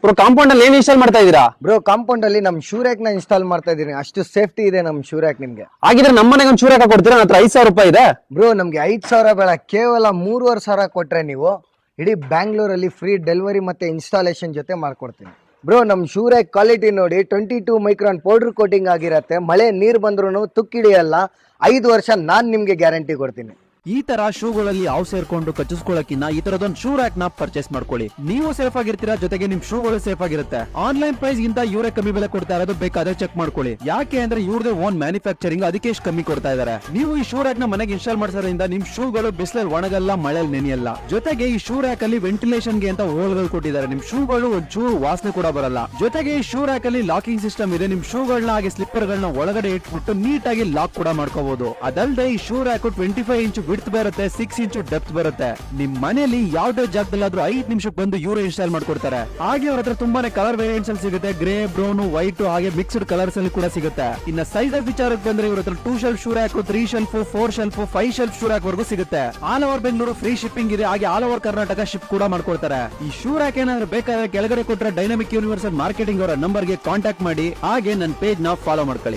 Bro compound ಅಲ್ಲಿ ಏನ್ install ಮಾಡ್ತಾ ಇದೀರಾ? ಬ್ರೋ ಕಾಂಪೌಂಡ್ ಅಲ್ಲಿ ನಮ್ ಶೂರ್ಯಾಕ್ ನ ಇನ್ಸ್ಟಾಲ್ ಮಾಡ್ತಾ ಇದೀನಿ. ಅಷ್ಟು ಸೇಫ್ಟಿ ಇದೆ ನಮ್ ಶೂರ್ಯಾಕ್ ನಿಮ್ಗೆ. ಹಾಗಿದ್ರೆ ನಮ್ಮ ಮನೆಗೆ ಒಂದು ಶೂರ್ಯಾಕ್ ಕೊಡ್ತೀರಾ? ನನ್ನ ಹತ್ರ 5,000 ರೂಪಾಯಿ ಇದೆ. ಬ್ರೋ ನಮ್ಗೆ 5,000 ಬೇಡ, ಕೇವಲ 3,500 ಕೊಟ್ರೆ ನೀವು ಇಡೀ ಬ್ಯಾಂಗ್ಳೂರಲ್ಲಿ ಫ್ರೀ ಡೆಲಿವರಿ ಮತ್ತೆ ಇನ್ಸ್ಟಾಲೇಷನ್ ಜೊತೆ ಮಾಡ್ಕೊಡ್ತೀನಿ. ಬ್ರೋ ನಮ್ ಶೂರ್ಯಾಕ್ ಕ್ವಾಲಿಟಿ ನೋಡಿ, 22 ಮೈಕ್ರಾನ್ ಪೌಡರ್ ಕೋಟಿಂಗ್ ಆಗಿರತ್ತೆ. ಮಳೆ ನೀರ್ ಬಂದ್ರು ತುಕ್ಕಿಡಿಯಲ್ಲ. 5 ವರ್ಷ ನಾನ್ ನಿಮ್ಗೆ ಗ್ಯಾರಂಟಿ ಕೊಡ್ತೀನಿ. ಈ ತರ ಶೂಗಳಲ್ಲಿ ಹಾವು ಸೇರ್ಕೊಂಡು ಕಚ್ಚಿಸ್ಕೊಳ್ಳೋಕಿನ್ನ ಈ ತರದೊಂದು ಶೂ ರ್ಯಾಕ್ ನ ಪರ್ಚೇಸ್ ಮಾಡ್ಕೊಳ್ಳಿ. ನೀವು ಸೇಫ್ ಆಗಿರ್ತೀರಾ, ಜೊತೆಗೆ ನಿಮ್ ಶೂಗಳು ಸೇಫ್ ಆಗಿರುತ್ತೆ. ಆನ್ಲೈನ್ ಪ್ರೈಸ್ ಗಿಂತ ಇವರೇ ಕಮ್ಮಿ ಬೆಲೆ ಕೊಡ್ತಾ ಇರೋದು, ಬೇಕಾದ್ರೆ ಚೆಕ್ ಮಾಡ್ಕೊಳ್ಳಿ. ಯಾಕೆ ಅಂದ್ರೆ ಇವ್ರದೇ ಓನ್ ಮ್ಯಾನುಫ್ಯಾಕ್ಚರಿಂಗ್, ಅದಕ್ಕೆ ಎಷ್ಟು ಕಮ್ಮಿ ಕೊಡ್ತಾ ಇದಾರೆ. ನೀವು ಈ ಶೂ ರ್ಯಾಕ್ ನ ಮನೆಗೆ ಇನ್ಸ್ಟಾಲ್ ಮಾಡಿಸೋದ್ರಿಂದ ನಿಮ್ ಶೂಗಳು ಬಿಸಿಲಲ್ಲಿ ಒಣಗಲ್ಲ, ಮಳೆಯಲ್ಲಿ ನೆನೆಯಲ್ಲ. ಜೊತೆಗೆ ಈ ಶೂ ರ್ಯಾಕ್ ಅಲ್ಲಿ ವೆಂಟಿಲೇಷನ್ ಗೆ ಅಂತ ಹೋಲ್ಗಳು ಕೊಟ್ಟಿದ್ದಾರೆ. ನಿಮ್ ಶೂಗಳು ಒಂಚೂರು ವಾಸನೆ ಕೂಡ ಬರಲ್ಲ. ಜೊತೆಗೆ ಈ ಶೂ ರ್ಯಾಕ್ ಅಲ್ಲಿ ಲಾಕಿಂಗ್ ಸಿಸ್ಟಮ್ ಇದೆ. ನಿಮ್ ಶೂಗಳನ್ನ ಹಾಗೆ ಸ್ಲಿಪ್ಪರ್ ಗಳನ್ನ ಒಳಗಡೆ ಇಟ್ಬಿಟ್ಟು ನೀಟಾಗಿ ಲಾಕ್ ಕೂಡ ಮಾಡ್ಕೋಬಹುದು. ಅದಲ್ಲದೆ ಈ ಶೂ ರ್ಯಾಕ್ 25 ಇಂಚ್ ವಿಡ್ತ್ ಬರುತ್ತೆ, 6 ಇಂಚ್ ಡೆಪ್ತ್ ಬರುತ್ತೆ. ನಿಮ್ ಮನೆಯಲ್ಲಿ ಯಾವ್ದೇ ಜಾಗದಲ್ಲಾದ್ರೂ 5 ನಿಮಿಷಕ್ಕೆ ಬಂದು ಇವರೇ ಇನ್ಸ್ಟಾಲ್ ಮಾಡ್ಕೊಡ್ತಾರೆ. ಹಾಗೆ ಅವ್ರ ಹತ್ರ ತುಂಬಾನೇ ಕಲರ್ ವೇರಿಯಂಟ್ಸ್ ಅಲ್ಲಿ ಸಿಗುತ್ತೆ. ಗ್ರೇ, ಬ್ರೌನ್, ವೈಟ್ ಹಾಗೆ ಮಿಕ್ಸ್ಡ್ ಕಲರ್ಸ್ ಅಲ್ಲಿ ಕೂಡ ಸಿಗುತ್ತೆ. ಇನ್ನ ಸೈಜ್ ವಿಚಾರಕ್ಕೆ ಬಂದ್ರೆ ಇವ್ರ ಹತ್ರ 2 shelf shoe rack, 3 shelf, 4 shelf, 5 shelf shoe rack ವರೆಗೂ ಸಿಗುತ್ತೆ. All over Bengaluru free shipping ಇದೆ. ಹಾಗೆ ಆಲ್ ಓವರ್ ಕರ್ನಾಟಕ ಶಿಪ್ ಕೂಡ ಮಾಡ್ಕೊಡ್ತಾರೆ. ಈ ಶೂ ರ್ಯಾಕ್ ಏನಾದ್ರು ಬೇಕಾದ್ರೆ ಕೆಳಗಡೆ ಕೊಟ್ಟರೆ ಡೈನಾಮಿಕ್ ಯೂನಿವರ್ಸಲ್ ಮಾರ್ಕೆಟಿಂಗ್ ಅವರ ನಂಬರ್ ಗೆ ಕಾಂಟ್ಯಾಕ್ಟ್ ಮಾಡಿ. ಹಾಗೆ ನನ್ನ ಪೇಜ್ ನ ಫಾಲೋ ಮಾಡ್ಕೊಳ್ಳಿ.